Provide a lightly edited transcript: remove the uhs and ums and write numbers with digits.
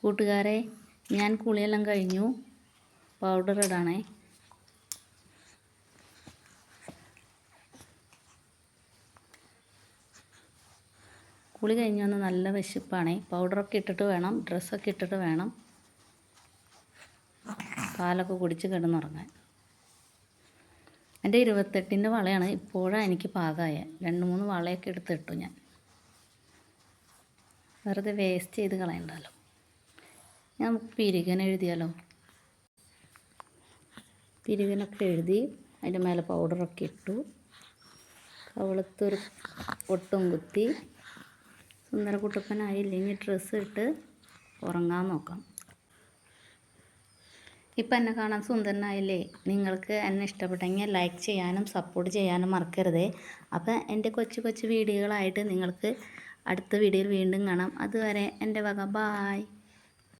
കൂട്ടുകാരെ, ഞാൻ കുളിയെല്ലാം കഴിഞ്ഞു. പൗഡർ ഇടാണേ. കുളി കഴിഞ്ഞു വന്ന് നല്ല വിശപ്പാണേ. പൗഡറൊക്കെ ഇട്ടിട്ട് വേണം, ഡ്രസ്സൊക്കെ ഇട്ടിട്ട് വേണം പാലൊക്കെ കുടിച്ച് കിടന്നുറങ്ങാൻ. എൻ്റെ 28ൻ്റെ വളയാണ് ഇപ്പോഴാണ് എനിക്ക് പാകമായ. 2-3 വളയൊക്കെ എടുത്തിട്ടു ഞാൻ. വെറുതെ വേസ്റ്റ് ചെയ്ത് കളയണ്ടല്ലോ. ഞാൻ പിരികൻ എഴുതിയാലോ. പിരികനൊക്കെ എഴുതി അതിൻ്റെ മേലെ പൗഡറൊക്കെ ഇട്ടു. കവളത്തൊരു പൊട്ടും കുത്തി സുന്ദരക്കുട്ടപ്പനായില്ലേ. ഇനി ഡ്രസ്സ് ഇട്ട് ഉറങ്ങാൻ നോക്കാം. ഇപ്പം എന്നെ കാണാൻ സുന്ദരനായില്ലേ. നിങ്ങൾക്ക് എന്നെ ഇഷ്ടപ്പെട്ടെങ്കിൽ ലൈക്ക് ചെയ്യാനും സപ്പോർട്ട് ചെയ്യാനും മറക്കരുതേ. അപ്പം എൻ്റെ കൊച്ചു വീഡിയോകളായിട്ട് നിങ്ങൾക്ക് അടുത്ത വീഡിയോയിൽ വീണ്ടും കാണാം. അതുവരെ എൻ്റെ വക ബായ്.